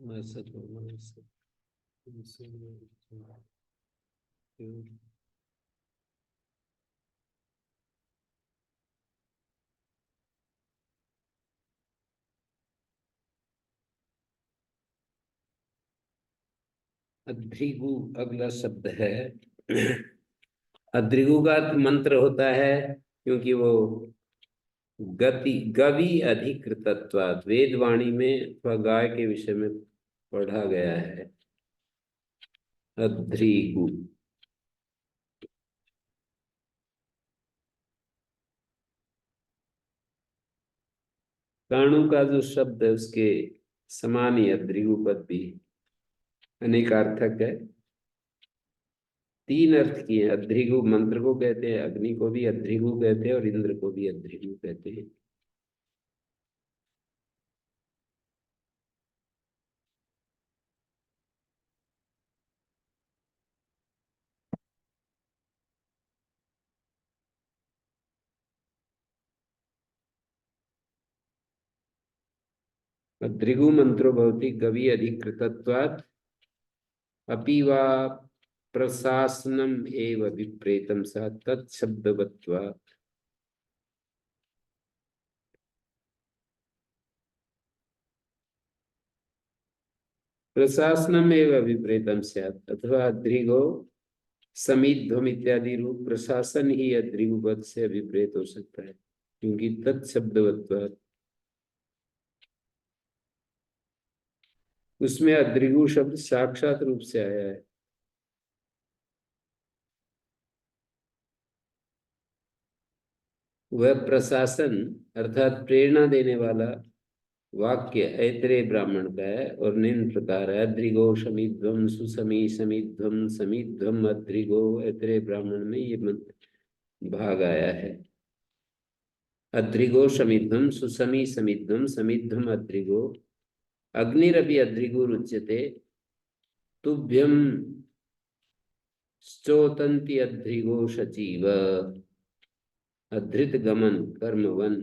अद्रिगु अगला शब्द है। अद्रिगु का मंत्र होता है, क्योंकि वो गति गवि अधिकृतत्वात् वेदवाणी में अथवा गाय के विषय में पढ़ा गया है। अद्रिगु काणु का जो शब्द है उसके समान ही अद्रिगु पद भी अनेकार्थक है। तीन अर्थ किए। अद्रिगु मंत्र को कहते हैं, अग्नि को भी अद्रिगु कहते हैं और इंद्र को भी अद्रिगु कहते हैं। अद्रिगु मंत्रो भवति गवि अधिकृतत्वात् अपि वा प्रशासनम एव विप्रेतम सा तत्शब्दवत्वात्। प्रशासनम एव विप्रेतम स्यात् अथवा अद्रिगो समीध्वम इत्यादि रूप प्रशासन ही अद्रिगु पद से विपरीत हो सकता है, क्योंकि तत्शब्दवत्वात् उसमें अद्रिगु शब्द साक्षात रूप से आया है। वह प्रशासन अर्थात प्रेरणा देने वाला वाक्य ऐतरेय ब्राह्मण का है और निम्न प्रकार है। अद्रिगो शमीध्वम सुसमी समीध्वम समीध्वम अद्रिगो ऐतरेय ब्राह्मण में ये भाग आया है। अद्रिगो शमीध्वम सुसमी समीध्वम समीध्वम अद्रिगो अग्निरपि अद्रिगुरुच्यते तुभ्यं श्चोतन्ति अद्रिगो शचीव अधृत गमन कर्मवन।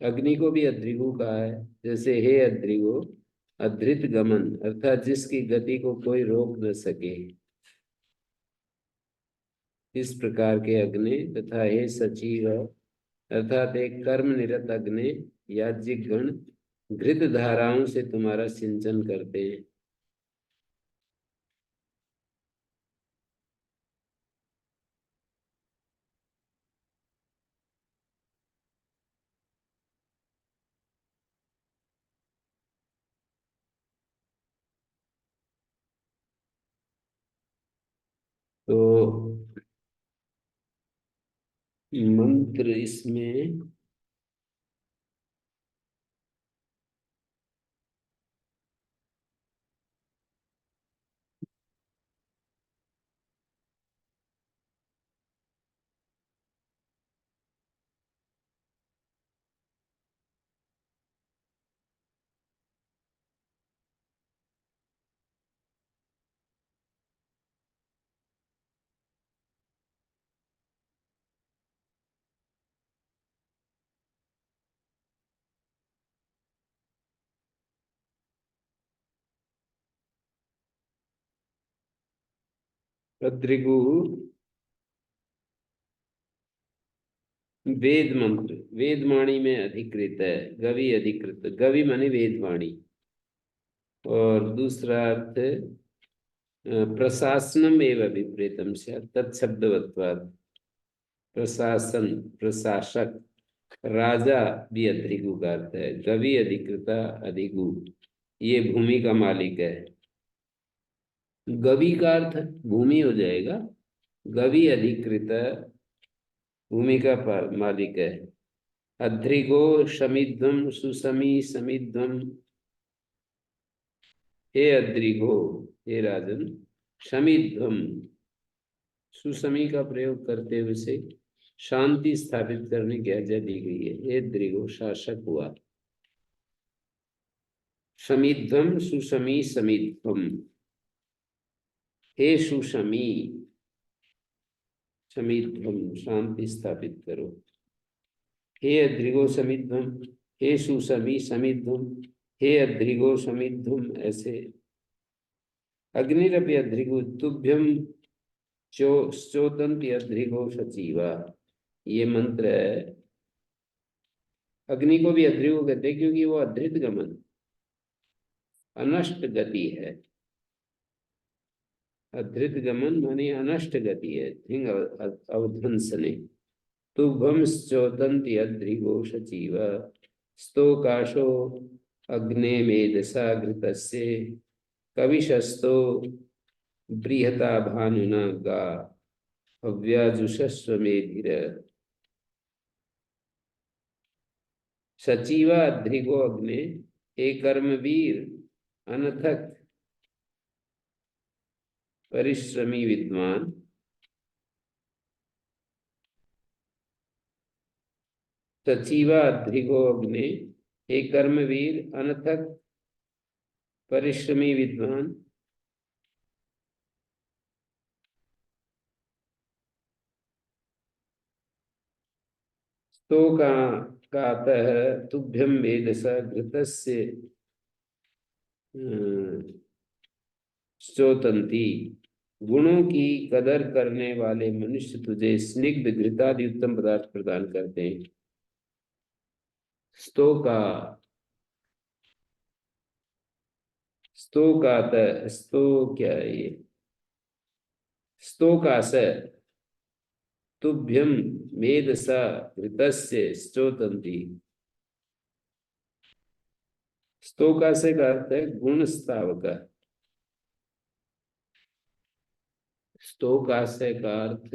अग्नि को भी अद्रिगु कहा है, जैसे हे अद्रिगो अधृत गमन अर्थात जिसकी गति को कोई रोक न सके, इस प्रकार के अग्नि। तथा हे सचिव अर्थात एक कर्म निरत अग्नि याज्ञिक गण घृत धाराओं से तुम्हारा सिंचन करते हैं। तो मंत्र इसमें अद्रिगु वेद मंत्र वेदवाणी में अधिकृत है। गवि अधिकृत, गवि माने वेदवाणी। और दूसरा अर्थ प्रशासनम एवं विपरीतम से तत्शब्दवत्वात् प्रशासन प्रशासक राजा भी अद्रिगु का अर्थ है। गवि अधिकृता अधिगु ये भूमि का मालिक है। गवि का अर्थ भूमि हो जाएगा। गवि अधिकृत भूमि का मालिक है। अद्रिगो शमिध्वम सुसमी समिध्वम हे अद्रिगो हे राजन शमिध्वम सुसमी का प्रयोग करते हुए से शांति स्थापित करने की आज्ञा दी गई है। हे अद्रिगो शासक हुआ। शमिध्वम सुसमी समिध्वम हे सुसमी शमिध्वम शांति स्थापित करो। हे अद्रिगो समिद्धम, हे सुसमी समिद्धम, हे अद्रिगो समिद्धम, ऐसे। अग्निरपि अद्रिगो तुभ्यम चोदंती अद्रिगो सचिवा, ये मंत्र है। अग्नि को भी अद्रिगो कहते हैं क्योंकि वो अधृत गमन, अनष्ट गति है। अधृत गमन माने अनष्ट गति है, धिंग अवध्वंसने। तुभम चोदंती अद्रिगो सचिव स्तोकाशो अग्ने मेधसा घृतस्य कविशस्तो बृहता भानुना गा हव्याजुषस्व मेधिर। सचिवा अध्रिगो अग्ने, हे कर्मवीर अनथक परिश्रमी विद्वान। सचिवा अध्रिगो अग्ने, हे कर्मवीर अनथक परिश्रमी विद्वान। स्तोकातः तुभ्यं वेदस घृतस्य स्तोतन्ति। गुणों की कदर करने वाले मनुष्य तुझे स्निग्ध घृतादि उत्तम पदार्थ प्रदान करते हैं। स्तोका, स्तोकात, स्तो क्या है ये, स्तोकास तुभ्यम मेधसा घृतस्य स्तोतन्ति। स्तोकासे का अर्थ है गुण स्तावक। स्तोकासे का अर्थ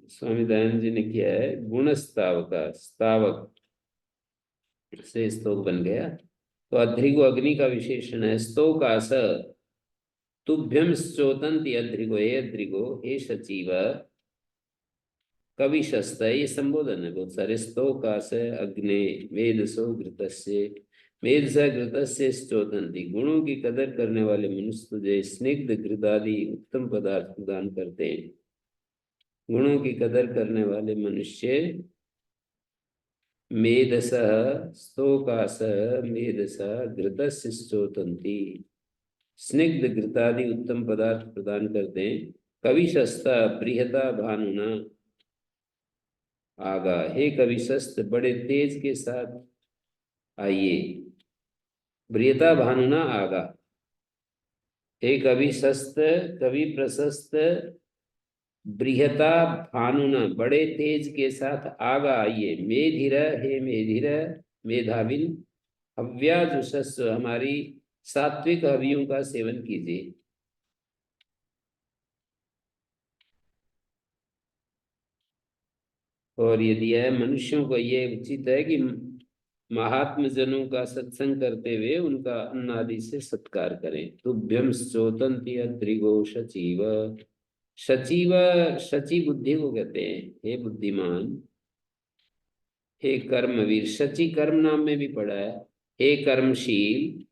स्वामी दयानंद जी ने किया है गुण स्तावक, स्तावक से स्तोक बन गया। तो अध्रिगो अग्नि का विशेषण है। स्तोकास तुभ्यम स्तोतन्ति अध्रिगो, हे अध्रिगो, हे सचिव कविशस्त, ये संबोधन है बहुत सारे। स्तोकास अग्ने वेदसो घृतस्य, वेदस घृतस्य स्तोतन्ति। गुणों की कदर करने वाले मनुष्य तुझे स्निग्ध घृतादि उत्तम पदार्थ प्रदान करते हैं। गुणों की कदर करने वाले मनुष्य मेधस स्तोकास मेधस घृतस्य स्तोतन्ति, स्निग्ध घृतादि उत्तम पदार्थ प्रदान करते हैं। कविशस्ता बृहता भानुना आगा, हे कविशस्त बड़े तेज के साथ आइए। बृहता भानुना आगा, हे कविशस्त कवि प्रशस्त बृहता भानुना बड़े तेज के साथ आगा आइए। मेधिर, हे मेधिर मेधाविन हव्याजुषस्व, हमारी सात्विक हवियों का सेवन कीजिए। और ये दिया है मनुष्यों को ये उचित है कि महात्म जनों का सत्संग करते हुए उनका अन्न आदि से सत्कार करें। तुभ्यम स्तोतन्ति अद्रिगो सचिव, सचिव शची बुद्धि को कहते हैं, हे बुद्धिमान, हे कर्मवीर। शची कर्म नाम में भी पड़ा है। हे कर्मशील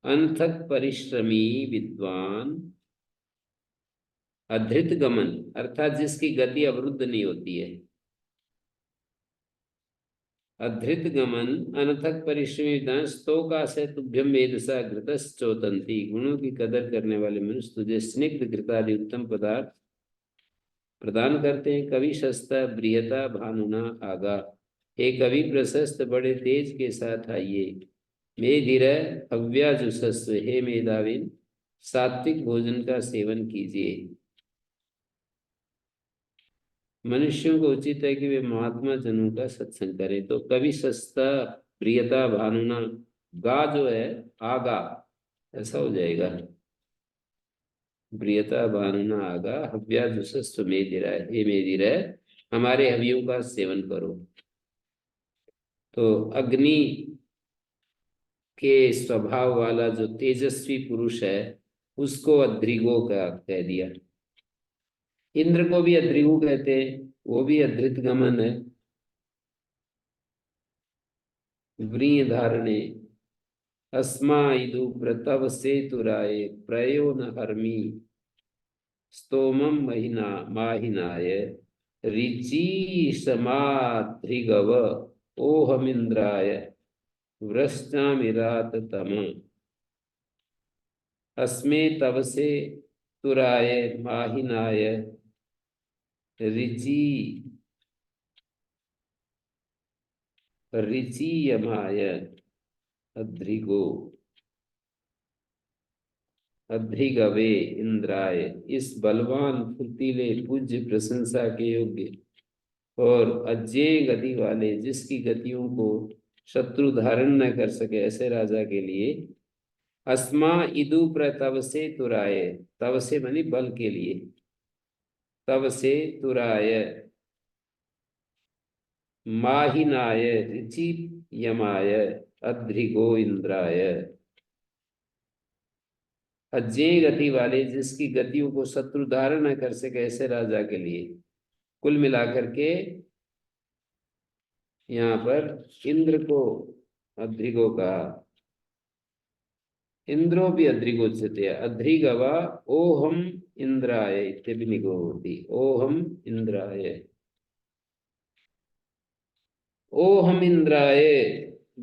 अनथक परिश्रमी विद्वान, अधृत गमन अर्थात जिसकी गति अवरुद्ध नहीं होती है। अधृत गमन अनथक परिश्रमी स्तोका से तुभ्यम वेदसा घृतश्चोतन्ति। गुणों की कदर करने वाले मनुष्य तुझे स्निग्ध घृतादि उत्तम पदार्थ प्रदान करते हैं। कवि शस्ता बृहता भानुना आगा, हे कवि प्रशस्त बड़े तेज के साथ आइए। मेधिर हव्याजुषस्व, हे मेधाविन सात्विक भोजन का सेवन कीजिए। मनुष्यों को उचित है कि वे महात्मा जनों का सत्संग करें। तो कवि सस्ता प्रियता भानुना, गा जो है आगा ऐसा हो जाएगा। प्रियता भानुना आगा हव्याजुषस्व मेधिर, हे मेधिर हमारे हवियों का सेवन करो। तो अग्नि के स्वभाव वाला जो तेजस्वी पुरुष है उसको अद्रिगो का कह दिया। इंद्र को भी अद्रिगु कहते हैं, वो भी अधृत गमन है। व्रीय धारणे अस्मा इदु प्रतव सेतुराय प्रयो न हर्मी स्तोमम महिना माहिनाय ऋचि समाध्रिगव ओहमिंद्राय वृष्टामिरात तम अस्मे तवसे तुराय माहिनाय ऋचि ऋचियमाय अध्रिगो अध्रिगवे इंद्राय। इस बलवान फुर्तीले पूज्य प्रशंसा के योग्य और अजेय गति वाले जिसकी गतियों को शत्रु धारण न कर सके ऐसे राजा के लिए अस्मा इदु प्र तव से तुराय। तव से मानी बल के लिए। तव से तुराय माहिनाय ऋचि यमाय अध्रिगो इंद्राय। अजेय गति वाले जिसकी गतियों को शत्रु धारण न कर सके ऐसे राजा के लिए कुल मिलाकर के यहाँ पर इंद्र को अध्रिगो कहा। इंद्रो भी अध्रिगोच्यते अध्रिगवा ओहम इंद्राय इत्यभिनिगो होती। ओहम इंद्राय ओहम इंद्राय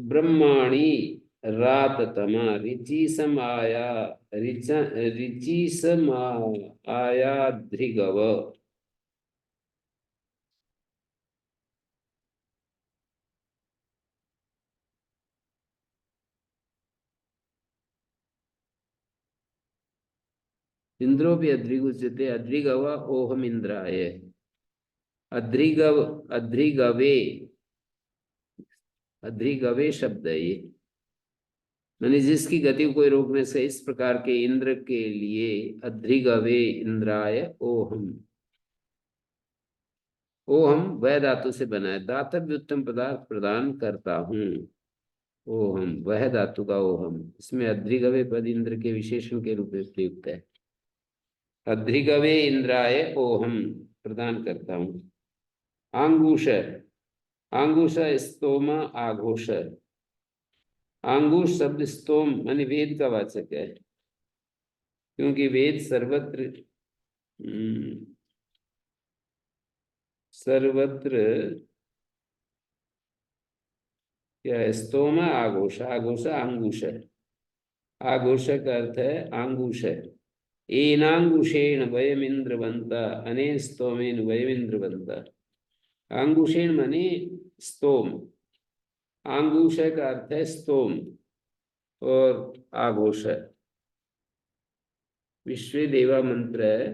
ब्रह्माणि राततमा ऋचिसम आया ऋचिसम आयाध्रिगव। इंद्रो भी अध्रिगुच्यते अध्रिगव ओहम इंद्राय। अध्रिगव अध्रिगवे अध्रिगवे शब्द है ये। मैंने जिसकी गति को रोकने से इस प्रकार के इंद्र के लिए अध्रिगवे इंद्राय ओहम। ओहम वह धातु से बना है दातव्य उत्तम पदार्थ प्रदान करता हूँ। ओहम वह धातु का ओहम। इसमें अध्रिगवे पद इंद्र के विशेषण के रूप में प्रयुक्त है। अध्रिगवे इंद्राय ओहम प्रदान करता हूँ। आंगुष आंगुष स्तोम आघोष। आंगुष शब्द स्तोम माने वेद का वाचक है क्योंकि वेद सर्वत्र सर्वत्र क्या है? स्तोम आघोष। आघोष आंगुष है। आघोष का अर्थ है आंगुष है। एनांगुषेण वयमिंद्रवंत अनेन स्तोमेन वयमिंद्रवंत। आंगुषेण माने स्तोम। आंगुष का अर्थ है स्तोम और आघोष। विश्वे देवा मंत्र है।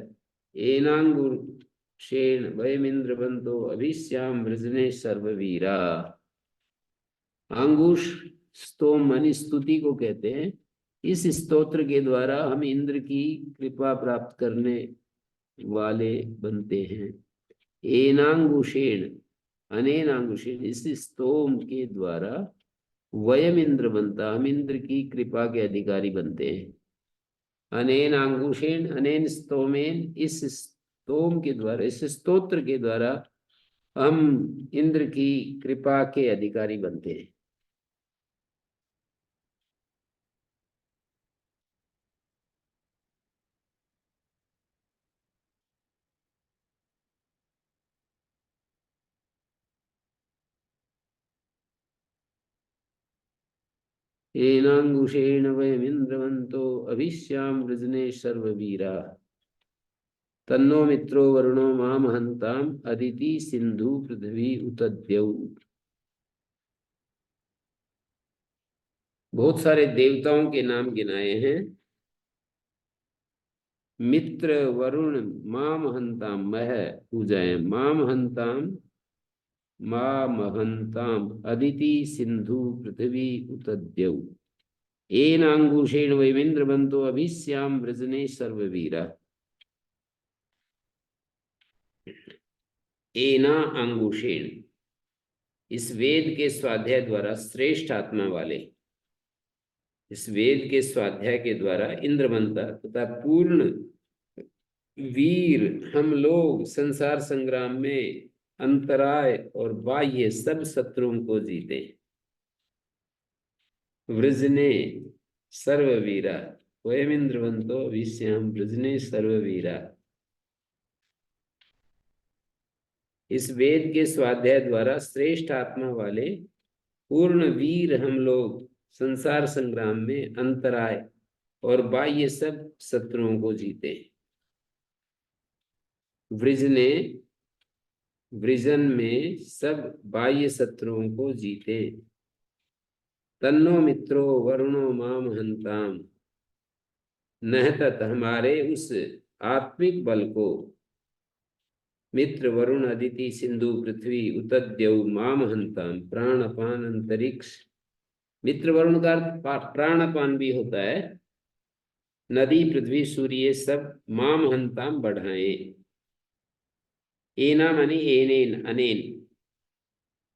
एनांगुषेण वयमिंद्रवंतो अभिश्याम वृजने सर्ववीरा। आंगुष स्तोम मानी स्तुति को कहते हैं। इस स्तोत्र के द्वारा हम इंद्र की कृपा प्राप्त करने वाले बनते हैं। एनांगुषेण अनेनांगुषेण इस स्तोम के द्वारा वयम इंद्र बनता हम इंद्र की कृपा के अधिकारी बनते हैं। अनेन अंगुषेण अनेन स्तोमेन इस स्तोम के द्वारा इस स्तोत्र के द्वारा हम इंद्र की कृपा के अधिकारी बनते हैं। एनांगुषेण वयमिंद्रवंतो अभिश्याम वृजने सर्ववीरा। तन्नो मित्रो वरुणो माम हंताम अदिति सिंधु पृथ्वी उतद्यौ। बहुत सारे देवताओं के नाम गिनाए हैं। मित्र वरुण माम हंताम मह पूजाएं माम हंताम माम हंताम अदिति सिंधु पृथ्वी उतद्यौ। एनांगुषेण वैमिंद्रवंतो अभिश्याम वृजने सर्ववीरा। एना अंगुषेण इस वेद के स्वाध्याय द्वारा श्रेष्ठ आत्मा वाले इस वेद के स्वाध्याय के द्वारा इंद्र बनता तथा पूर्ण वीर हम लोग संसार संग्राम में अंतराय और बाह्य सब शत्रुओं को जीते। वृजने सर्ववीरा वयमिंद्रवंतो विश्याम वृजने सर्ववीरा। इस वेद के स्वाध्याय द्वारा श्रेष्ठ आत्मा वाले पूर्ण वीर हम लोग संसार संग्राम में अंतराय और बाह्य सब शत्रुओं को जीते। वृज ने वृजन में सब बाह्य शत्रुओं को जीते। तन्नो मित्रो वरुणो माम हंताम, नहतत हमारे उस आत्मिक बल को मित्र वरुण अदिति सिंधु पृथ्वी उतद्यौ माम हंताम, प्राण अपान अंतरिक्ष। मित्र वरुण का प्राण अपान भी होता है। नदी पृथ्वी सूर्य सब माम हंताम बढ़ाए। एना मानी एनेन अनेन,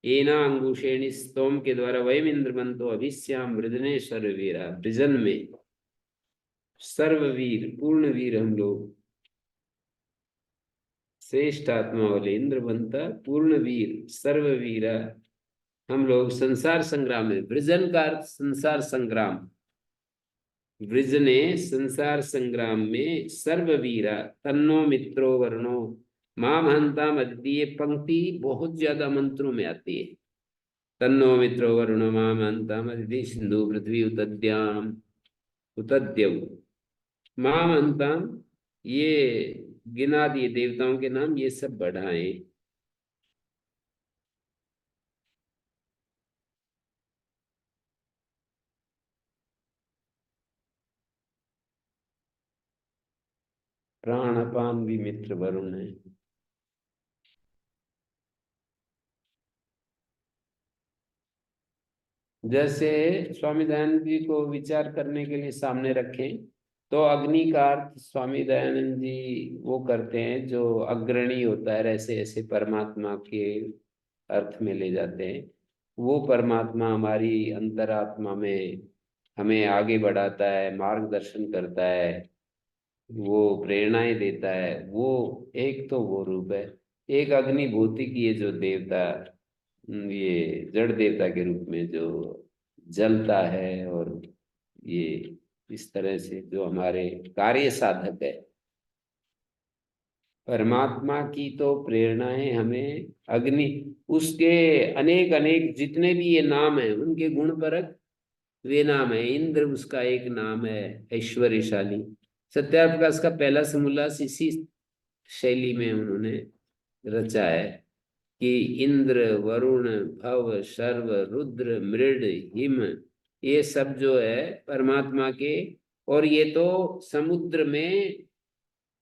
एना अंगुशेणी स्तोम के द्वारा वयम इंद्रवंतो अभिश्याम वृदने सर्ववीरा। वृजन में सर्ववीर पूर्ण वीर हम लोग, श्रेष्ठ आत्मा वाले इंद्रवंता पूर्ण वीर सर्ववीरा हम लोग संसार संग्राम में। वृजन का अर्थ संसार संग्राम। वृज ने संसार संग्राम में सर्ववीरा तन्नो मित्रो वर्णो माम हंताम अदिति। ये पंक्ति बहुत ज्यादा मंत्रों में आती है। तन्नो मित्रो वरुणो माम हंताम अदिति सिंधु पृथ्वी उतद्याम उतद्यव माम हंताम। ये गिना दिए देवताओं के नाम, ये सब बढ़ाए। प्राणपान भी मित्र वरुण है। जैसे स्वामी दयानंद जी को विचार करने के लिए सामने रखें तो अग्नि का अर्थ स्वामी दयानंद जी वो करते हैं जो अग्रणी होता है, ऐसे ऐसे परमात्मा के अर्थ में ले जाते हैं। वो परमात्मा हमारी अंतरात्मा में हमें आगे बढ़ाता है, मार्गदर्शन करता है, वो प्रेरणाएं देता है। वो एक तो वो रूप है। एक अग्नि भौतिक ये जो देवता, ये जड़ देवता के रूप में जो जलता है, और ये इस तरह से जो हमारे कार्य साधक है। परमात्मा की तो प्रेरणाएं हमें अग्नि, उसके अनेक अनेक जितने भी ये नाम है उनके गुण परक वे नाम है। इंद्र उसका एक नाम है, ऐश्वर्यशाली। सत्याप्रकाश का पहला समोल्लास इसी शैली में उन्होंने रचा है कि इंद्र वरुण भव शर्व रुद्र मृड हिम, ये सब जो है परमात्मा के, और ये तो समुद्र में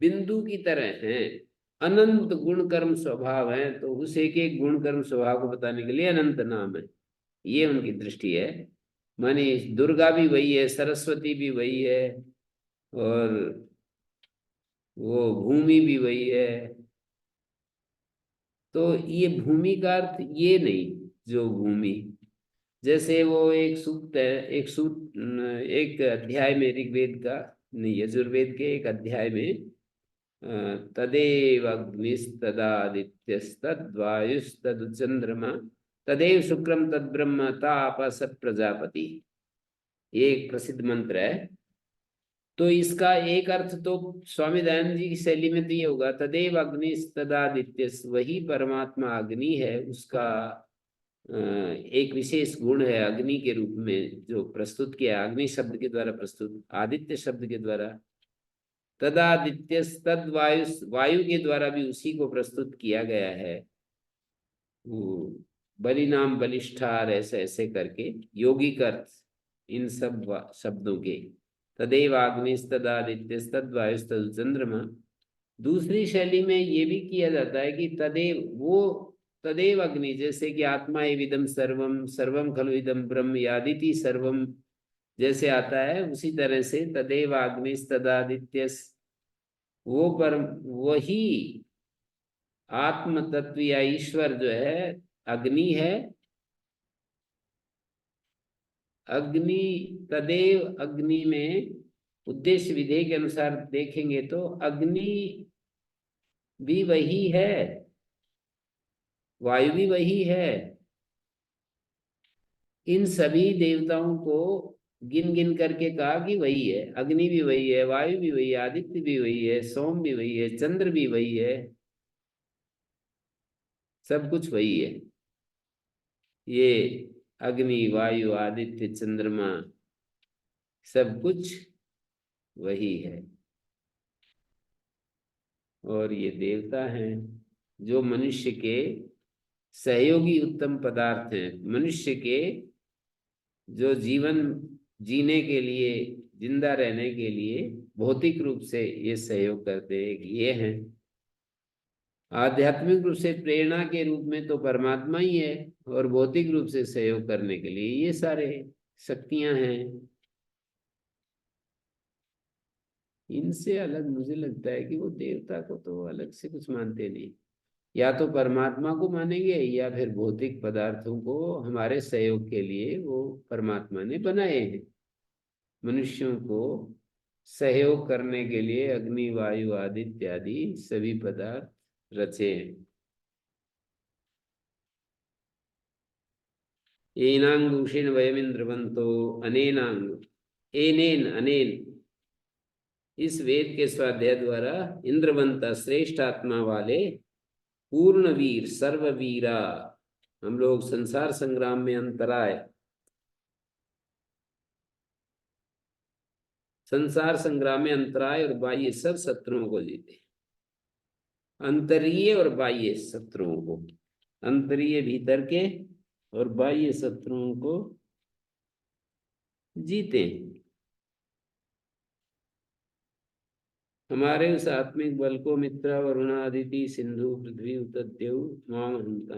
बिंदु की तरह हैं। अनंत गुण कर्म स्वभाव है, तो उस एक एक गुण कर्म स्वभाव को बताने के लिए अनंत नाम है। ये उनकी दृष्टि है। माने दुर्गा भी वही है, सरस्वती भी वही है, और वो भूमि भी वही है। तो ये भूमि का अर्थ ये नहीं, जो भूमि जैसे वो एक सूक्त है, एक सूक्त, एक अध्याय में ऋग्वेद का नहीं यजुर्वेद के एक अध्याय में तदेव अग्निस्तदादित्यस्तद्वायुस्तदचंद्रमा तदेव शुक्रम तद्ब्रह्म ताप सत प्रजापति। ये एक प्रसिद्ध मंत्र है। तो इसका एक अर्थ तो स्वामी दयानंद जी की शैली में तो ये होगा, तदेव अग्निस्तदादित्य, वही परमात्मा अग्नि है, उसका एक विशेष गुण है अग्नि के रूप में जो प्रस्तुत किया, अग्नि शब्द के द्वारा प्रस्तुत, आदित्य शब्द के द्वारा। तदादित्य तद वायु, वायु के द्वारा भी उसी को प्रस्तुत किया गया है। बलि नाम बलिष्ठार, ऐसे ऐसे करके योगिक अर्थ इन सब शब्दों के। तदेव अग्निस्तदादित्य तद वायु तद चंद्रमा। दूसरी शैली में ये भी किया जाता है कि तदेव, वो तदेव अग्नि, जैसे कि आत्मा एविदम सर्वम सर्वम खलु इदम ब्रह्म यादिति सर्वम जैसे आता है, उसी तरह से तदेव अग्निस्तदादित्य, वो पर वही आत्म तत्व या ईश्वर जो है अग्नि है। अग्नि, तदेव अग्नि में उद्देश्य विधेय के अनुसार देखेंगे तो अग्नि भी वही है, वायु भी वही है। इन सभी देवताओं को गिन गिन करके कहा कि वही है, अग्नि भी वही है, वायु भी वही है, आदित्य भी वही है, सोम भी वही है, चंद्र भी वही है। सब कुछ वही है। ये अग्नि, वायु, आदित्य, चंद्रमा, सब कुछ वही है। और ये देवता हैं जो मनुष्य के सहयोगी उत्तम पदार्थ हैं। मनुष्य के जो जीवन जीने के लिए, जिंदा रहने के लिए भौतिक रूप से ये सहयोग करते हैं, ये हैं। आध्यात्मिक रूप से प्रेरणा के रूप में तो परमात्मा ही है, और भौतिक रूप से सहयोग करने के लिए ये सारे शक्तियां हैं। इनसे अलग मुझे लगता है कि वो देवता को तो अलग से कुछ मानते नहीं। या तो परमात्मा को मानेंगे, या फिर भौतिक पदार्थों को हमारे सहयोग के लिए वो परमात्मा ने बनाए हैं। मनुष्यों को सहयोग करने के लिए अग्नि, वायु, आदित्य इत्यादि सभी पदार्थ रचे हैं। एनांगुषेण वयमिंद्रवंतो अनेनांग, एनेन अनेन, इस वेद के स्वाध्याय द्वारा इंद्रवंत श्रेष्ठ आत्मा वाले पूर्णवीर सर्ववीरा, हम लोग संसार संग्राम में अंतराय, संसार संग्राम में अंतराय और बाह्य सब शत्रुओं को जीते। अंतरीय और बाह्य शत्रुओं को, अंतरीय भीतर के और बाह्य शत्रुओं को जीते। हमारे उस आत्मिक बल को मित्रा, वरुण, अदिति, सिंधु, पृथ्वी, उतद्यौ माम हंता।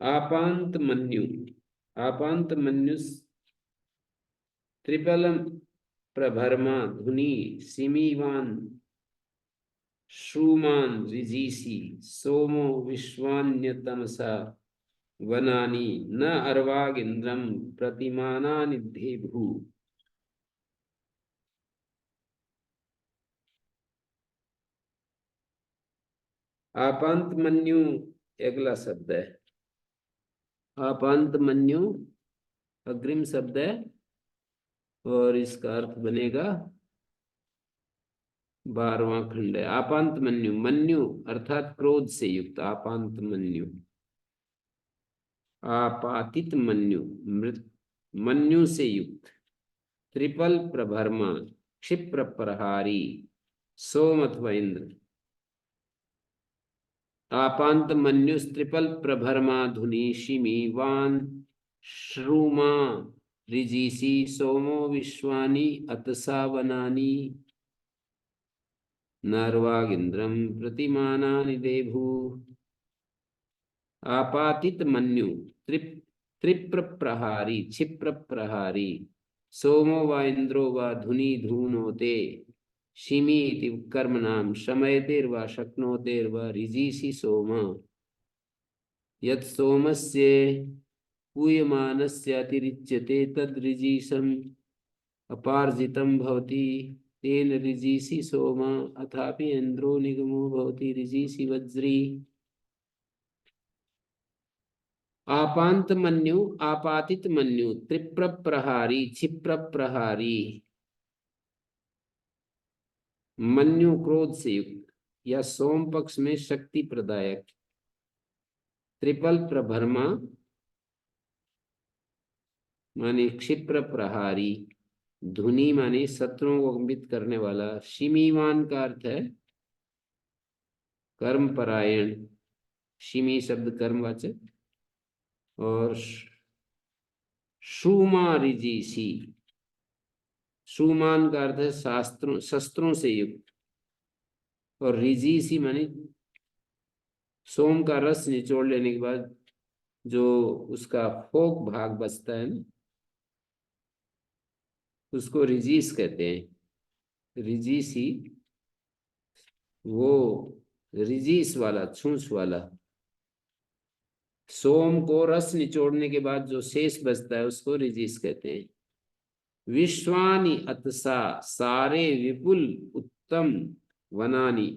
आपांत मन्यु, आपांत मन्यु त्रिपलम प्रभरमा धुनि सिमीवान श्रूमान ऋजीषि सोमो विश्वान्यतमसा वनानि न अर्वाग इंद्रम प्रतिमानानि देभु। आपांत मन्यु अगला शब्द है। आपांत मन्यु अग्रिम शब्द है, और इसका अर्थ बनेगा 12वां खंड है। आपांत मन्यु, मन्यु अर्थात क्रोध से युक्त, आपांत मन्यु। आपातित मन्यु मृत, मन्यु से युक्त। त्रिपल प्रभरमा क्षिप्र प्रहारी सोम अथवा इंद्र। आपांत मन्यु त्रिपल प्रभरमा धुनि शिमी वान श्रुमा ऋजीषि सोमो विश्वानि अतसा वनानि नर्वाग इंद्रम प्रतिमानानि देभु। आपातित मन्यु त्रिप्र प्रहारी क्षिप्र प्रहारी सोमो व इंद्रो व धुनि धूनोते शिमी इति कर्मणाम शमयतेर्वा शक्नोतेर्वा ऋजीषि सोम यत् सोमस्य पूयमानस्य अतिरिच्यते तद् ऋजीषम् अपार्जितं भवति तेन ऋजीषि सोम अथापि इंद्रो निगमो भवति ऋजीषि वज्री। आपांत मन्यु, आपातित मन्यु, त्रिप्र प्रहारी, क्षिप्र प्रहारी। मन्यु क्रोध से युक्त या सोम पक्ष में शक्ति प्रदायक। त्रिपल प्रभरमा माने क्षिप्र प्रहारी, धुनि माने शत्रुओं को कंपित करने वाला, शिमीवान का अर्थ है कर्म परायण, शिमी शब्द कर्मवाचक, और शूमा ऋजीषि, सुमान का अर्थ है शास्त्रों शस्त्रों से युक्त, और ऋजीषि माने सोम का रस निचोड़ लेने के बाद जो उसका फोक भाग बचता है ना, उसको ऋजीष कहते हैं। ऋजीषि वो ऋजीष वाला, छूछ वाला। सोम को रस निचोड़ने के बाद जो शेष बचता है उसको ऋजीष कहते हैं। विश्वानि अतसा, सारे विपुल उत्तम वनानि,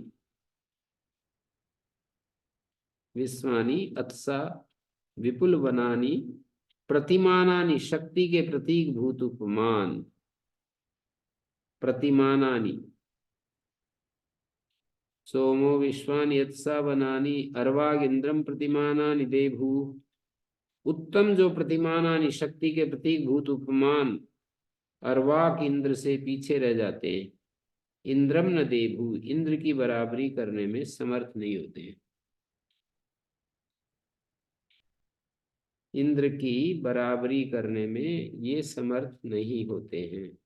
विश्वानि अतसा विपुल वनानि प्रतिमानानि, शक्ति के प्रतीक भूत उपमान, प्रतिमानानि सोमो विश्वान यत्सा वनानि अर्वाग इंद्रम प्रतिमानानि देभू। उत्तम जो प्रतिमानानि शक्ति के प्रतीक भूत उपमान अर्वाक इंद्र से पीछे रह जाते हैं। इंद्रम न देभू, इंद्र की बराबरी करने में समर्थ नहीं होते। इंद्र की बराबरी करने में ये समर्थ नहीं होते हैं।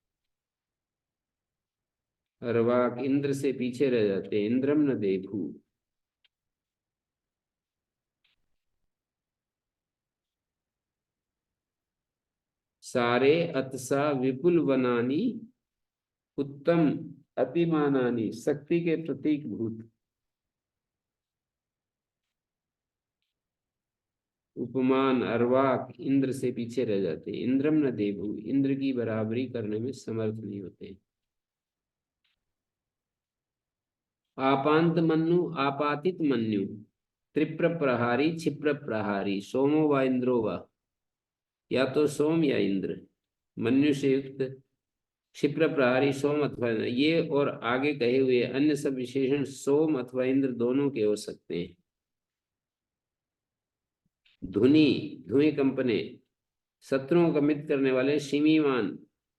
अर्वाक इंद्र से पीछे रह जाते हैं। इंद्रम न देभू। सारे अतसा विपुल वनानी उत्तम अतिमानानी, शक्ति के प्रतीक भूत उपमान अर्वाक इंद्र से पीछे रह जाते हैं। इंद्रम न देभु, इंद्र की बराबरी करने में समर्थ नहीं होते। आपांत मन्यु आपातित मन्यु, त्रिप्र प्रहारी क्षिप्र प्रहारी, सोमो व इंद्रो व, या तो सोम या इंद्र। मन्यु से युक्त क्षिप्र प्रहारी सोम अथवा इंद्र। ये और आगे कहे हुए अन्य सब विशेषण सोम अथवा इंद्र दोनों के हो सकते हैं। धुनी धुएं कंपने, शत्रुओं का मित्र करने वाले, शिमीमान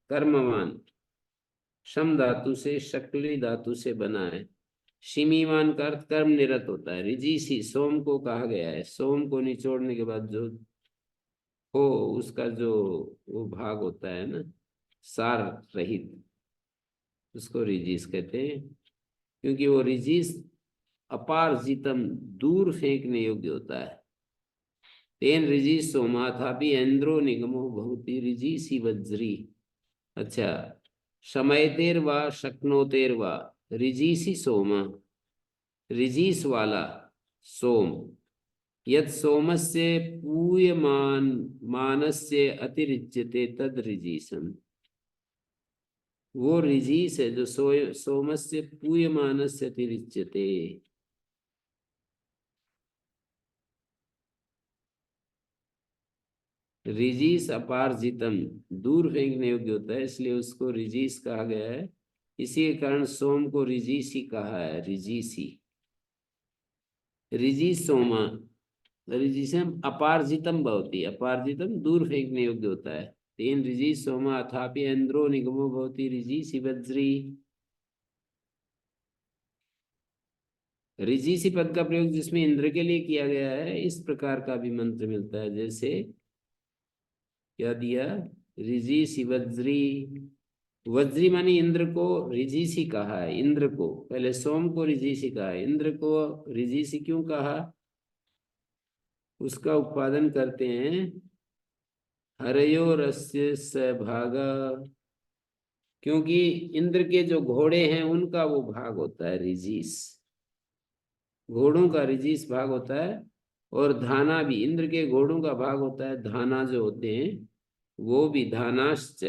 कर्मवान, शम धातु से शक्ली धातु से बना है। शिमीमान का अर्थ कर्म निरत होता है। रिजीसी सोम को कहा गया है। सोम को निचोड़ने के बाद जो हो उसका जो वो भाग होता है ना, सार रहित, उसको रिजीस कहते हैं। क्योंकि वो रिजीस अपारजितम, दूर फेंकने योग्य होता है। तेन रिजीस सोमा था भी इंद्रो निगमो भवती रिजीसी वज्री। अच्छा, शमयतेर व शक्नोतेर व रिजीसी सोमा, रिजीस वाला सोम, यद सोमस्य पूयमान मानस्य अतिरिच्यते तद रिजीसम। वो रिजीस है जो सोमस्य पूयमानस्य अतिरिच्यते। रिजीस अपारजितम, दूर फेंकने योग्य होता है, इसलिए उसको रिजीस कहा गया है। इसी के कारण सोम को रिजीसी कहा है। रिजीसी, रिजीस सोमा, रिजीसम अपारजितम भवती, अपारजितम दूर फेंकने योग्य होता है। तेन रिजीस सोमा अथापि इंद्रो निगमो भवती रिजीसी वज्री। रिजीसी पद का प्रयोग जिसमें इंद्र के लिए किया गया है, इस प्रकार का भी मंत्र मिलता है। जैसे क्या दिया, रिजीसी वज्री। वज्री मानी इंद्र को रिजीसी कहा है। इंद्र को पहले सोम को रिजीसी कहा है, इंद्र को रिजीसी क्यों कहा, उसका उत्पादन करते हैं। हरयो रस्य स भागा, क्योंकि इंद्र के जो घोड़े हैं उनका वो भाग होता है रिजीस, घोड़ों का रिजीस भाग होता है। और धाना भी इंद्र के घोड़ों का भाग होता है। धाना जो होते हैं वो भी धानाश्च,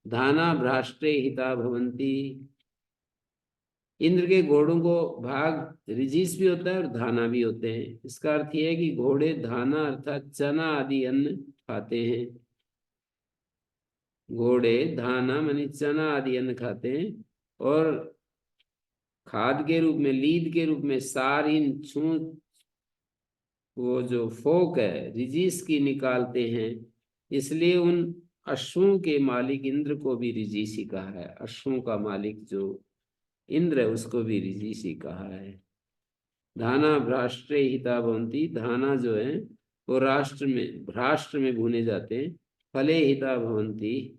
धाना भ्राष्ट्रे हिता भवंती। इंद्र के घोड़ों को भाग रिजीस भी होता है और धाना भी होते हैं। इसका अर्थ यह है कि घोड़े धाना अर्थात चना आदि अन्न खाते हैं। घोड़े धाना मानी चना आदि अन्न खाते हैं और खाद के रूप में, लीद के रूप में सारिन छूत, वो जो फोक है रिजीस की निकालते हैं। इसलिए उन अश्वों के मालिक इंद्र को भी रिजीसी कहा है। अश्वों का मालिक जो इंद्र है उसको भी रिजीसी कहा है। धाना भ्राष्ट्रे हिता भवंती, धाना जो है वो राष्ट्र में, भ्राष्ट्र में भुने जाते हैं। फले हिता भवंती,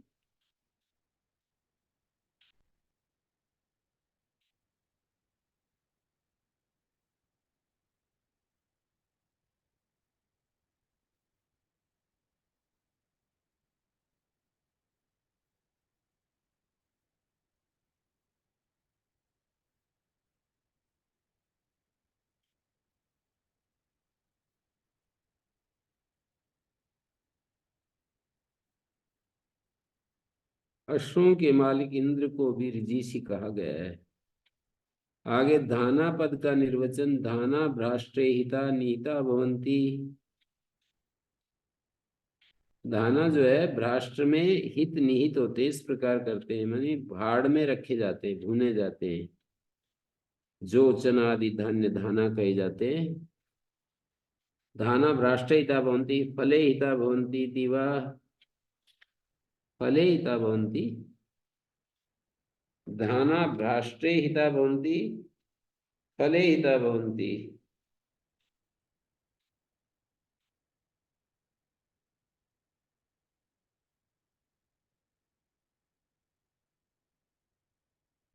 अश्वों के मालिक इंद्र को भी रिजीसी कहा गया है। आगे धाना पद का निर्वचन, धाना भ्राष्ट्रे हिता नीता भवंती। धाना जो है भ्राष्ट्र में हित निहित होते, इस प्रकार करते हैं, मानी भाड़ में रखे जाते हैं, भुने जाते हैं। जो चनादि धान्य धाना कहे जाते हैं। धाना भ्राष्ट्रहिता भवन्ति फले हिता भवन्ति इति वा फले हिता भवन्ति। धाना भ्राष्ट्रे हिता भवन्ति फले हिता भवन्ति।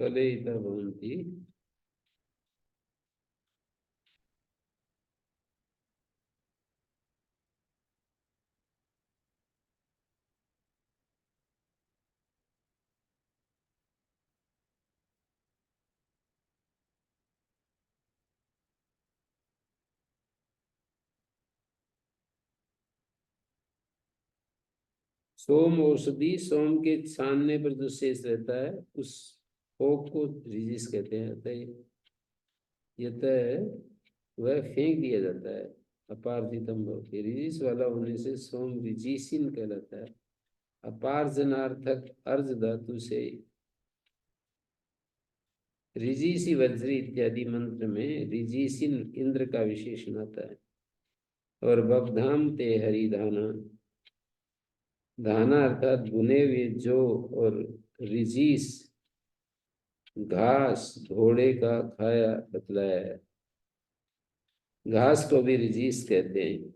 फले हिता भवन्ति। सोम औषधि, सोम के छानने पर जो शेष रहता है उस फोक को रिजिस कहते हैं। यतः वह फेंक दिया जाता है। अपार्जितम भवति, रिजिस वाला होने से सोम रिजिसिन कहलाता है। अपार्जनार्थक अर्ज धातु से रिजिसी वज्री इत्यादि मंत्र में रिजिसिन इंद्र का विशेषण आता है। और बगधाम ते हरिधाना, धाना अर्थात बुने हुए जौ, और रिजीस घास घोड़े का खाया बतलाया है। घास को भी रिजीस कहते हैं।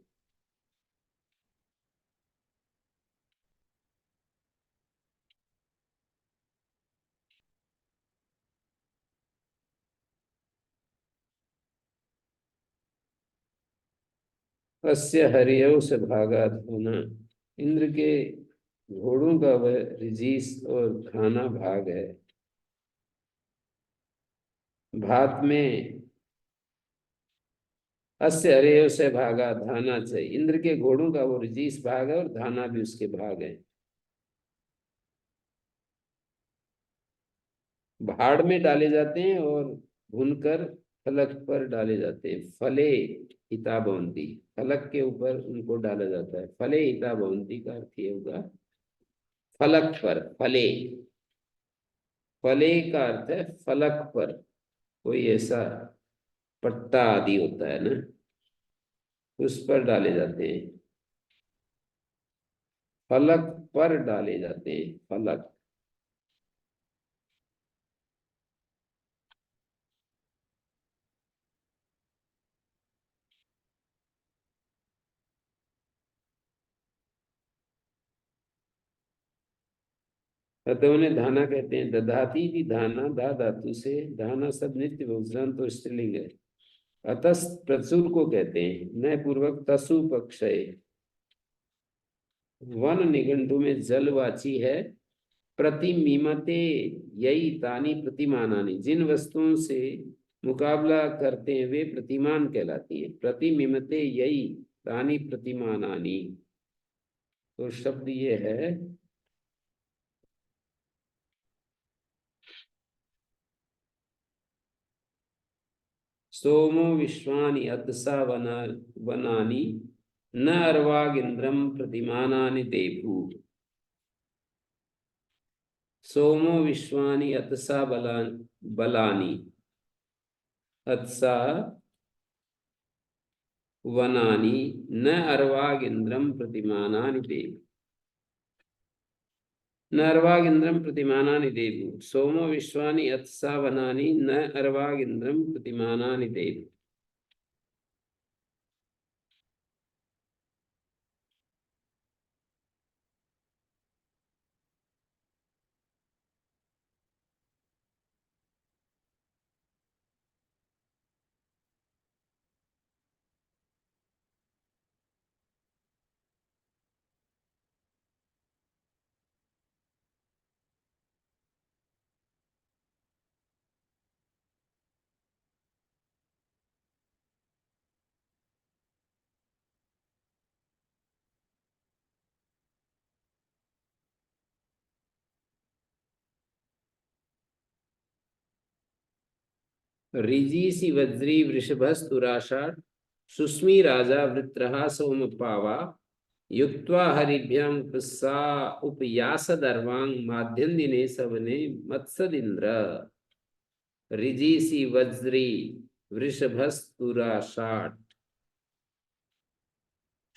अस्य हरियो से भागात होना, इंद्र के घोड़ों का वह रिजीस और खाना भाग है। भात में अस्य हरियो से भागा धाना से, इंद्र के घोड़ों का वो रिजीस भाग है और धाना भी उसके भाग है। भाड़ में डाले जाते हैं और भूनकर फलक पर डाले जाते हैं। फले हिता भवन्ति, फलक के ऊपर उनको डाला जाता है। फले हिता भवन्ति का अर्थ ये होगा फलक पर। फले, फले का अर्थ है फलक पर। कोई ऐसा पट्टा आदि होता है ना, उस पर डाले जाते हैं। फलक पर डाले जाते हैं, फलक। अतः उन्हें धाना कहते हैं। दधाती भी धाना, धा धातु से, धाना सब नित्य बहुवचन तो स्त्रीलिंग है। अतः प्रचुर को कहते हैं। नय पूर्वक तसु पक्षय, वन निघंटु में जलवाची है। प्रतिमीमते यही तानी प्रतिमानानि, जिन वस्तुओं से मुकाबला करते हैं वे प्रतिमान कहलाती है। प्रतिमीमते यही तानी प्रतिमानानि, तो शब्द ये है सोमो विश्वानि अतसा वनानि न अर्वागिंद्रम प्रतिमानानि देभु। सोमो विश्वानि अतसा बलानि अतसा वनानि न अर्वागिंद्रम प्रतिमानानि देभु। न अर्वागिंद्रम प्रतिमानानि देभु। सोमो विश्वानि अतसा वनानि न अर्वागिंद्रम प्रतिमानानि देभु। ऋजीसि वज्री वृषभस्तुराषाढ, सुस्मी राजा वृत्रहा सोम पावा, युक्त्वा हरिभ्यां उपसा उपयास दर्वांग माध्यम दिने सवने मत्सदिंद्र। ऋजीसी वज्री वृषभस्तुरा षाट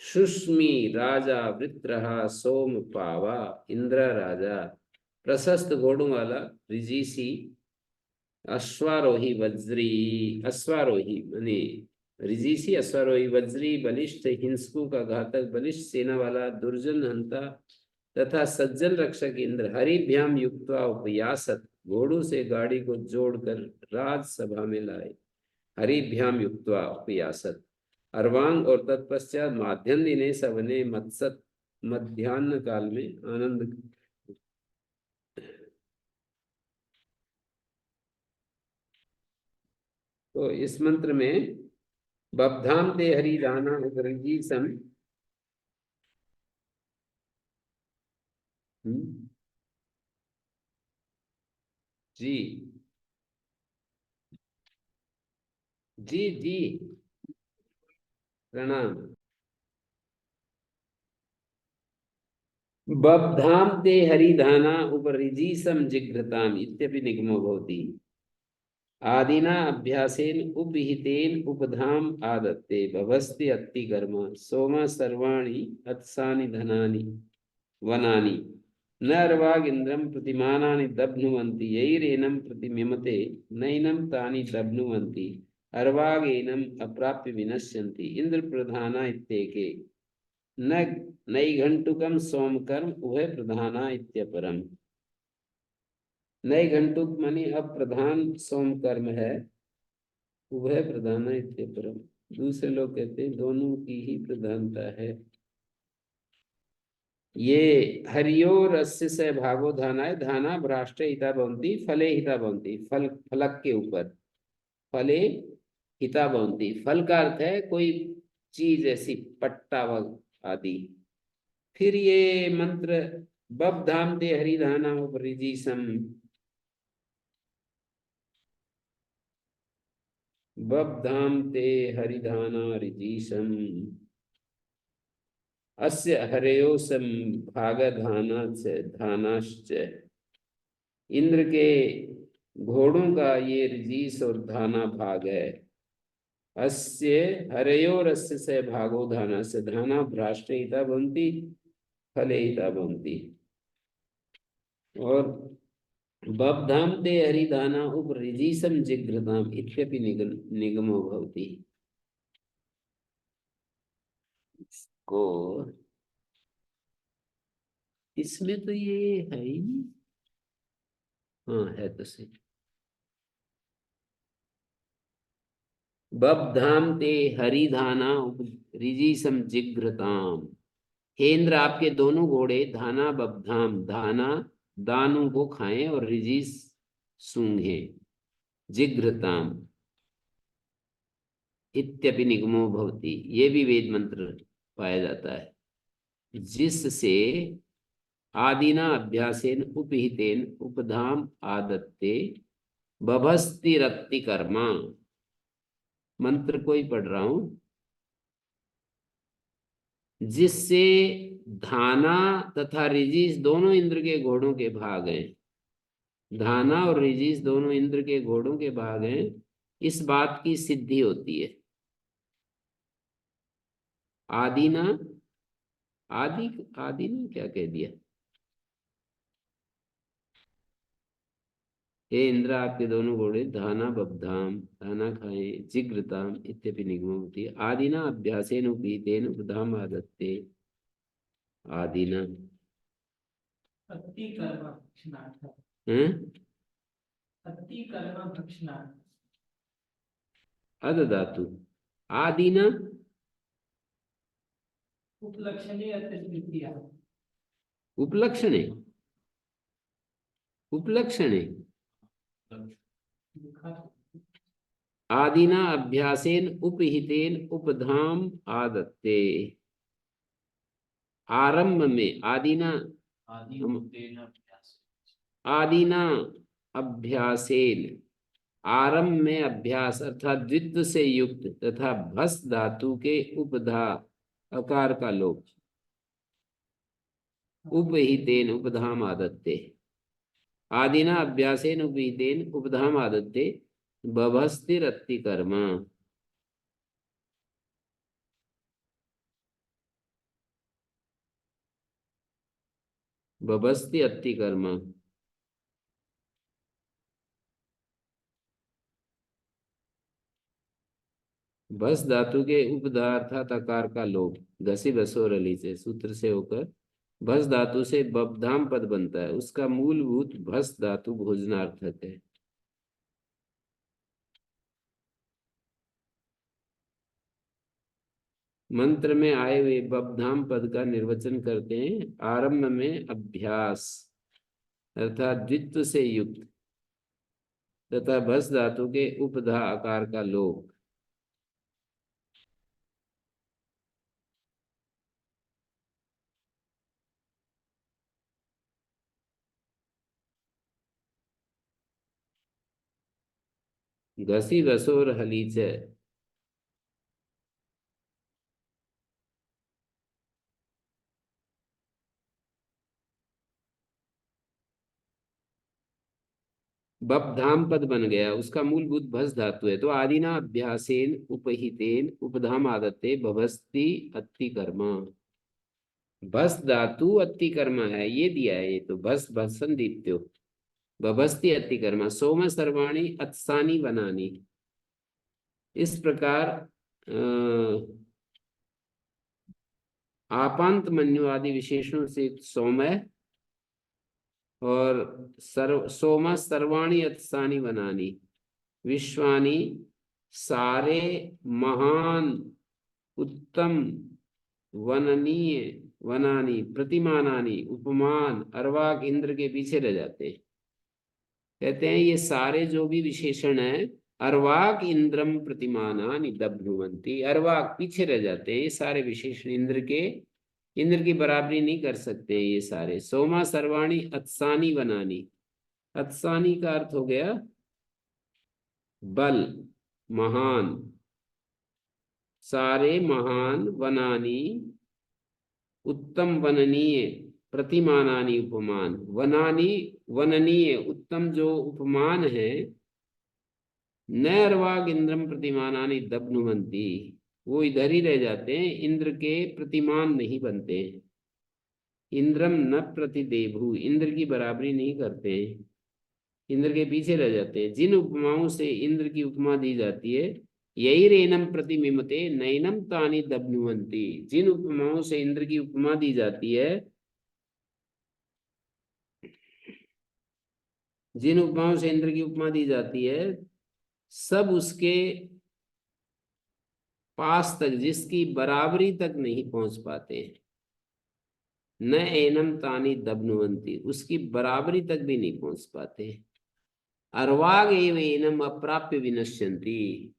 शुष्मी राजा वृत्रहा सोम पावा इंद्र राजा। प्रशस्त घोड़ों वाला ऋजीसी, अश्वारोही वज्री, अश्वारोही माने ऋजीसी अश्वारोही वज्री बलिष्ठ हिंसकों का घातक बलिष्ठ सेना वाला दुर्जन हंता तथा सज्जन रक्षक इंद्र हरिभ्याम युक्त्वा उपयासत घोड़ों से गाड़ी को जोड़कर राजसभा में लाए। हरिभ्याम युक्त्वा उपयासत अर्वांग और तत्पश्चात माध्यम दिने सबने मत्सत मध्यान्ह काल में आनंद। तो इस मंत्र में बब्धाम ते हरिदाना उग्रजी सम जी जी जी प्रणाम। बब्धाम ते हरिधाना उपरिजीसम जिघ्रताम इत्यपि निगमो भवति। आदिना अभ्यासेन उपहितेन उपधाम आदत्ते भवस्ति अत्ति कर्म सोम सर्वाणि अत्सानि धनानि वनानि न अर्वाग इंद्रम प्रतिमानानि दभ्नुवन्ति यैरेनं प्रतिमिमते नैनं तानि दभ्नुवन्ति अर्वाग एनं अप्राप्य विनश्यन्ति इंद्र प्रधाना इत्येके न नैघंटुकम सोमकर्म उभय प्रधाना इत्यपरम। नैघंटुक मानी अब प्रधान सोमकर्म है, उभय प्रधाना इत्यपरम दूसरे लोग कहते हैं दोनों की ही प्रधानता है। ये हरियोर अस्य से भागो धाना है धाना भ्राष्ट्र हिता भवंती फले हिता भवंती फल फलक के ऊपर फले हिता भवंती फल का अर्थ है कोई चीज ऐसी पट्टा आदि। फिर ये मंत्र बब धाम दे हरिधाना उपरिजीसम बब धाम ते हरिधाना रिजीसम अस्य हरयो सम भागधाना धानाश्च इंद्र के घोड़ों का ये रजीस और धाना भाग है। अस्य हरयोरस्य से भागो धाना से धाना भ्राष्ट्रहिता बनती फलहिता बनती और बब्धाम ते हरिधाना उप ऋजीसम जिघ्रताम इत्यपि निगमो भवति। को इसमें तो ये है ही नहीं। हाँ है तो सही। बब्धाम ते हरिधाना उप ऋजीसम जिघ्रताम हे इंद्र आपके दोनों घोड़े धाना बब्धाम धाना दानों को खाएं और रिजीस सूंघे जिघ्रताम इत्यपि निगमो भवति ये भी वेद मंत्र पाया जाता है। जिससे आदिना अभ्यासेन उपहितेन उपधाम आदत्ते बभस्ति रत्ति कर्मा मंत्र को ही पढ़ रहा हूं। जिससे धाना तथा रिजीस दोनों इंद्र के घोड़ों के भाग हैं। धाना और रिजीस दोनों इंद्र के घोड़ों के भाग हैं, इस बात की सिद्धि होती है। आदिना आदि आदि ने क्या कह दिया। हे इंद्र आपके दोनों घोड़े धाना बब्धाम धाना खाए जिग्रताम इत्यपि निगमोति आदिना अभ्यासेन उपीतेन उपधाम आदत्ते आदिना अति कर्म भक्षणार्थ अति कर्म भक्षणार्थ अद धातु आदिना उपलक्षणे अतिद्वितीया उपलक्षणे उपलक्षणे आदिना अभ्यासेन उपहितेन उपधाम आदत्ते आरंभ में आदिना आदिना अभ्यासेन आरंभ में अभ्यास अर्थात द्वित्व से युक्त तथा भस धातु के उपधा अकार का लोप उपहितेन उपधाम आदत्ते आदिना अभ्यासेन उपहितेन उपधाम आदत्ते बभस्तिरत्ति कर्म। बभस्ति अत्ति कर्म। बस धातु के उपधा अर्थात आकार का लोप घसी बसोर अली से सूत्र से होकर भस धातु से बबधाम पद बनता है। उसका मूलभूत भस धातु भोजनार्थक है। मंत्र में आए हुए बबधाम पद का निर्वचन करते हैं आरंभ में अभ्यास अर्थात द्वित्व से युक्त तथा भस धातु के उपधा आकार का लोप। घसी बसोर हलीच। बपधाम पद बन गया। उसका मूलभूत भस धातु है। तो आदिना अभ्यासेन उपहितेन उपधाम आदत्ते बभस्ति अत्ति कर्म। भस धातु अत्ति कर्म है ये दिया है। ये तो भस भसन दीप्त्यो बभस्ति अत्ति कर्म सोम सर्वाणी अत्सानी वनानी। इस प्रकार आपांत मन्यु आदि विशेषणों से सोम है और सोमा सर्वाणी अत्सानी वनानी विश्वानी सारे महान उत्तम वननीय वनानी प्रतिमानानी उपमान अर्वाक इंद्र के पीछे रह जाते हैं। कहते हैं ये सारे जो भी विशेषण है अर्वाक इंद्रम प्रतिमानानि दभ्नुवन्ति। अर्वाक पीछे रह जाते हैं। ये सारे विशेषण इंद्र की बराबरी नहीं कर सकते ये सारे। सोमा सर्वाणी अत्सानी वनानी। अत्सानी का अर्थ हो गया बल महान। सारे महान वनानी उत्तम वननीय प्रतिमानानी उपमान। वनानी वननीय उत्तम जो उपमान है न अर्वाग इंद्रम प्रतिमानानि दभ्नुवन्ति। वो इधर ही रह जाते हैं इंद्र के प्रतिमान नहीं बनते। इंद्रम न प्रतिदेभु इंद्र की बराबरी नहीं करते। इंद्र के पीछे रह जाते हैं। जिन उपमाओं से इंद्र की उपमा दी जाती है यही रेनम प्रतिमिमते नैनम तानि दभ्नुवन्ति। जिन उपमाओं से इंद्र की उपमा दी जाती है जिन उपमाओं से इंद्र की उपमा दी जाती है सब उसके पास तक जिसकी बराबरी तक नहीं पहुंच पाते हैं। न एनम तानी दभ्नुवन्ति उसकी बराबरी तक भी नहीं पहुंच पाते। अर्वाग एव एनम अप्राप्य विनश्यन्ति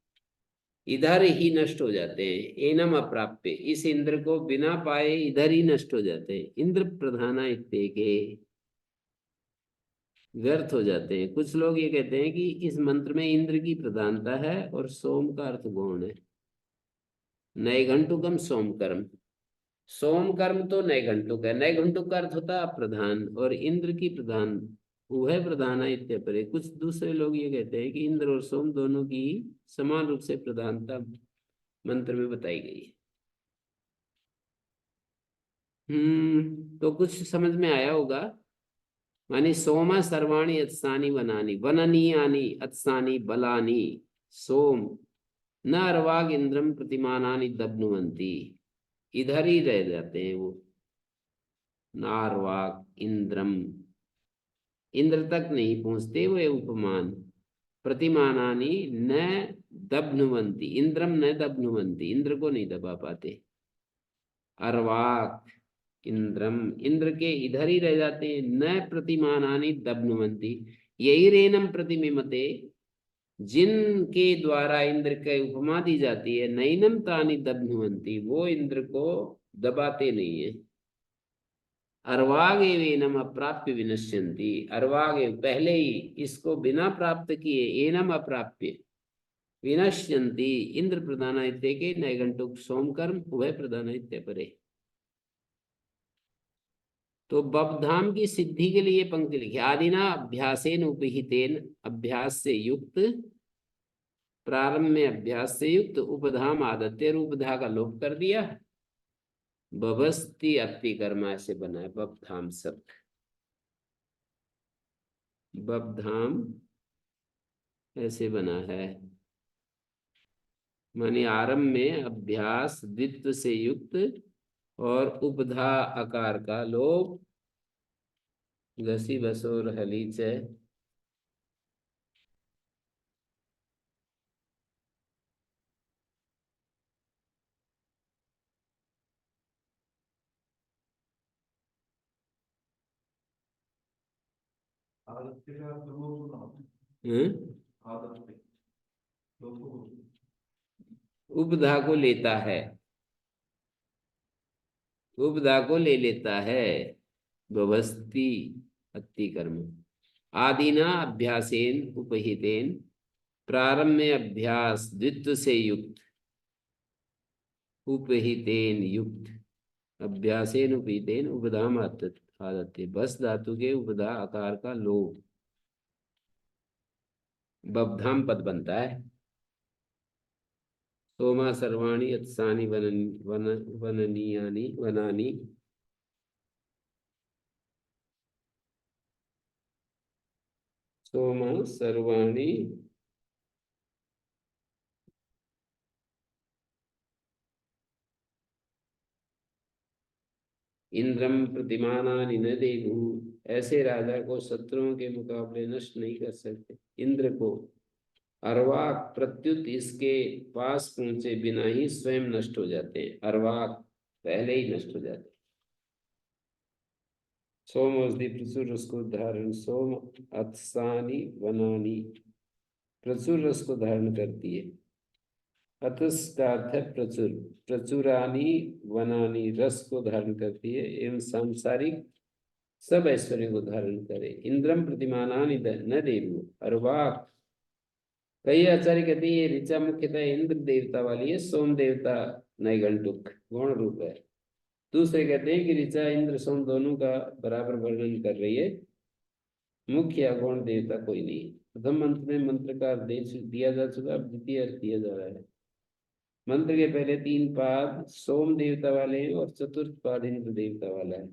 इधर ही नष्ट हो जाते हैं। एनम अप्राप्य इस इंद्र को बिना पाए इधर ही नष्ट हो जाते हैं। इंद्र प्रधाना इत्ते के व्यर्थ हो जाते हैं। कुछ लोग ये कहते हैं कि इस मंत्र में इंद्र की प्रधानता है और सोम का अर्थ गौण है। नैघंटुकम सोम कर्म। सोम कर्म तो नैघंटुक है। नैघंटुक का अर्थ होता है अप्रधान और इंद्र की प्रधान उभय प्रधाना इत्यपरे। कुछ दूसरे लोग ये कहते हैं कि इंद्र और सोम दोनों की समान रूप से प्रधानता मंत्र में बताई गई है। तो कुछ समझ में आया होगा। मानी सोमा सर्वाणी अत्सानी वनानी वननीयानि अत्सानी बलानी सोम न अर्वाग इंद्रम प्रतिमानानि दभ्नुवन्ति इधर ही रह जाते हैं वो। नार्वाक इंद्रम इंद्र तक नहीं पहुंचते वो उपमान। प्रतिमानानि न दभ्नुवन्ति इंद्रम न दभ्नुवन्ति इंद्र को नहीं दबा पाते। अर्वाक इंद्रम इंद्र के इधर ही रह जाते हैं। न प्रतिमानानि दभ्नुवन्ति यही रेनम प्रतिमिमते जिनके द्वारा इंद्र के उपमा दी जाती है नैनम तानि दभ्नुवन्ति वो इंद्र को दबाते नहीं है। अर्वाग एनम अप्राप्य विनश्यन्ति अर्वाग पहले ही इसको बिना प्राप्त किए एनम अप्राप्य विनश्यन्ति इंद्र प्रधानायत्य के नैघंटुक सोमकर्म उभय प्रधानायत्य परे। तो बपधाम की सिद्धि के लिए पंक्ति लिखी, आदिना अभ्यासेन उपहितेन, अभ्यास से युक्त, प्रारंभ में अभ्यास से युक्त, उपधाम आदत्य, उपधा का लोप कर दिया, बभस्ति अति कर्मा से बना है बपधाम शब्द। बपधाम ऐसे बना है, माने आरंभ में अभ्यास द्वित्व से युक्त और उपधा आकार का लोप, घसी बसोर हलीच है। उपधा को लेता है, उपधा को ले लेता है, व्यवस्थी अति कर्म। आदिना अभ्यासेन उपहितेन, प्रारंभ में अभ्यास द्वित्व से युक्त, उपहितेन युक्त, अभ्यासेन उपहितेन, उपधाम आदत्य, बस धातु के उपधा आकार का लोप, बबधाम पद बनता है। सोमा सर्वाणि यत्सानि वननीयानि वनानि, सोमा सर्वाणि इंद्रम प्रतिमानानि न देवु, ऐसे राजा को शत्रुओं के मुकाबले नष्ट नहीं कर सकते। इंद्र को अर्वाक प्रत्युत इसके पास पहुंचे बिना ही स्वयं नष्ट हो जाते हैं, अर्वाक पहले ही नष्ट हो जाते हैं। सोम औषधि प्रचुर रस को धारण, सोम अत्सानी वनानी, प्रचुर रस को धारण करती है। अतस का अर्थ है प्रचुर, प्रचुरानी वनानी, रस को धारण करती है एवं सांसारिक सब ऐश्वर्य को धारण करे। इंद्रम प्रतिमानानि न देवु, अर्वाक, कई आचार्य कहते हैं ये ऋचा मुख्यतः इंद्र देवता वाली है, सोम देवता नैघंटुक गौण रूप है। दूसरे कहते हैं कि ऋचा इंद्र सोम दोनों का बराबर वर्णन कर रही है, मुख्य गौण देवता कोई नहीं। प्रथम मंत्र में मंत्र का अर्थ दिया जा चुका, अब द्वितीय अर्थ दिया जा रहा है। मंत्र के पहले 3 पाद सोम देवता वाले हैं और चतुर्थ पाद इंद्र देवता वाला है।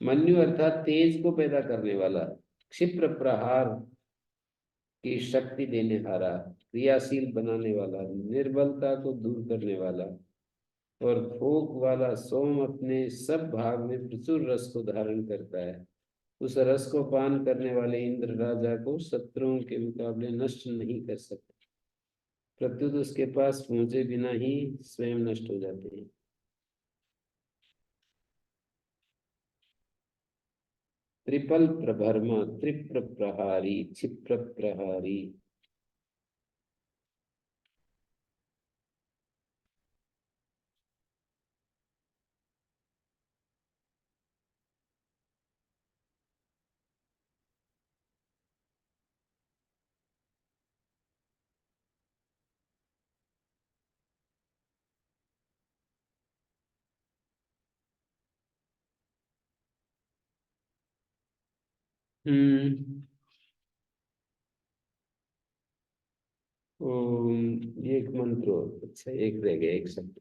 मन्यु अर्थात तेज को पैदा करने वाला, क्षिप्र प्रहार की शक्ति देने हारा, क्रियाशील बनाने वाला, निर्बलता को दूर करने वाला और भोग वाला सोम अपने सब भाग में प्रचुर रस को धारण करता है। उस रस को पान करने वाले इंद्र राजा को शत्रुओं के मुकाबले नष्ट नहीं कर सकते, प्रत्युत उसके पास पहुंचे बिना ही स्वयं नष्ट हो जाते हैं। त्रिपल प्रभर्म, त्रिप्र प्रहारी, क्षिप्र प्रहारी। ये एक मंत्र और, अच्छा एक रह गया एक शब्द,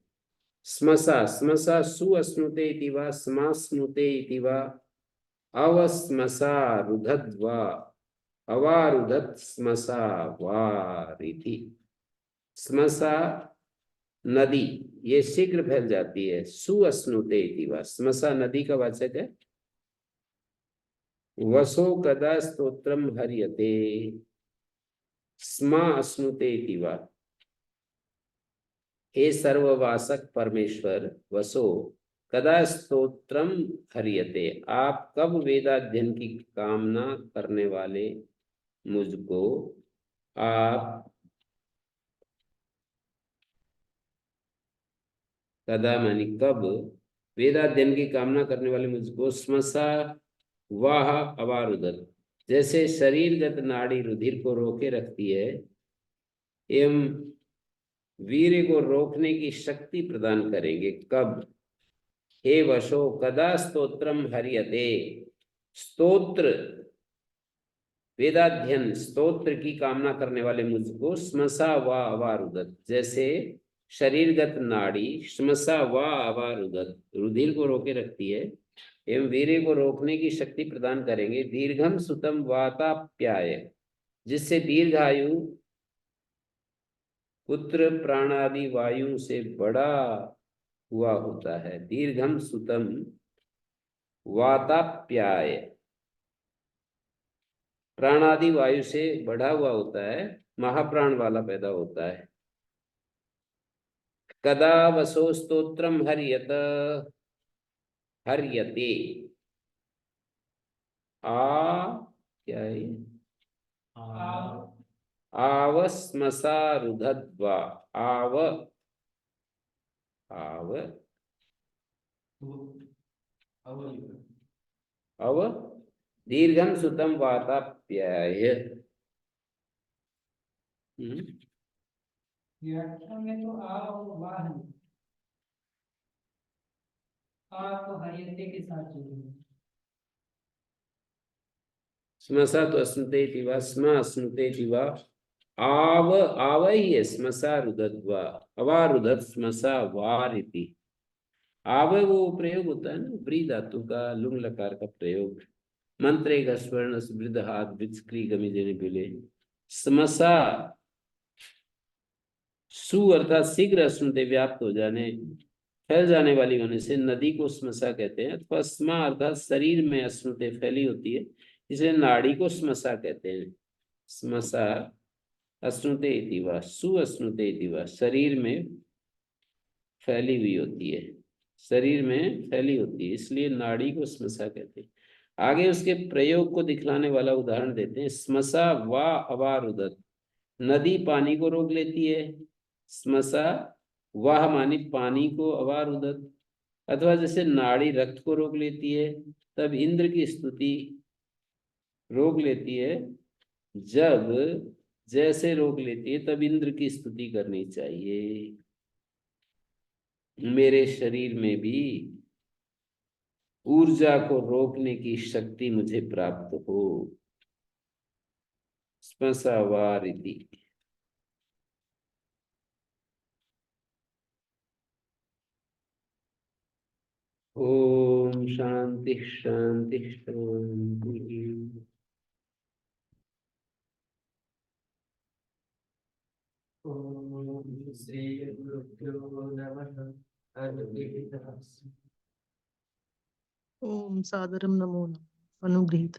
स्मसा, स्मसा सुअश्नुते इति वा स्मास्नुते इति वा अवस्मसा रुधद् वा अवारुधत् स्मसा वारिति। स्मसा नदी, ये शीघ्र फैल जाती है, सुअश्नुते इति वा, स्मसा नदी का वाचक है। वसो कदा स्तोत्रम हर्यते, स्मा अश्नुते इति वा, हे सर्ववासक परमेश्वर वसो कदा स्तोत्रम हरियते, आप कब वेदाध्ययन की कामना करने वाले मुझको आप, कदा मानी कब, वेदाध्ययन की कामना करने वाले मुझको, स्मसा वाह अवारुदत, जैसे शरीरगत नाड़ी रुधिर को रोके रखती है एवं वीर्य को रोकने की शक्ति प्रदान करेंगे, कब, हे वशो कदा स्तोत्रम हरियते। स्तोत्र वेदाध्ययन स्तोत्र की कामना करने वाले मुझको स्मसा व अवारुदत, जैसे शरीरगत नाड़ी स्मसा व अवारुदत रुधिर को रोके रखती है एवं वीर्य को रोकने की शक्ति प्रदान करेंगे। दीर्घम सुतम वाताप्याय, जिससे दीर्घायु पुत्र प्राणादि वायु से बड़ा हुआ होता है। दीर्घम सुतम वाताप्याय, प्राणादि वायु से बढ़ा हुआ होता है, महाप्राण वाला पैदा होता है। कदा वसो स्तोत्रम हरियत, हरियते क्या है आवस्मसारुधद्वा, आव अव दीर्घम सुतम वाताप्याय। व्याख्या में तो आ और वाह है। आ को हरियते के साथ जोड़ेंगे। स्मसा तो अस्नुते दिवा, स्म अस्नुते दिवा, आव आव ही है स्मसा रुदद्वा, अवारुदत स्मसा वारिति। आव वो प्रयोग होता है ना व्री धातु का लुंग लकार का प्रयोग। मंत्रे का स्वर्ण वृद्ध हाथ विस्क्री गमी देने बिले। स्मसा सु अर्थात शीघ्र अस्नुते व्याप्त हो जाने, फैल जाने वाली होने से नदी को स्मसा कहते हैं। अथवा स्मा अर्थात शरीर में अस्नुते फैली होती है, इसलिए नाड़ी को स्मसा कहते हैं। स्मसा अस्नुते इति वा, सु अस्नुते इति वा, शरीर में फैली हुई होती है, शरीर में फैली होती है, इसलिए नाड़ी को स्मसा कहते हैं। आगे उसके प्रयोग को दिखलाने वाला उदाहरण देते हैं। स्मसा वा अवारुदत, नदी पानी को रोक लेती है। स्मसा वाह मानी पानी को, अवारुदत अथवा जैसे नाड़ी रक्त को रोक लेती है, तब इंद्र की स्तुति रोक लेती है। जब जैसे रोक लेती है तब इंद्र की स्तुति करनी चाहिए। मेरे शरीर में भी ऊर्जा को रोकने की शक्ति मुझे प्राप्त हो। स्मसावारिति। ओम शांति शांति शांति। ओम श्री गुरुभ्यो नमः। ओम सादरम नमो नमः। अनुगृहीत।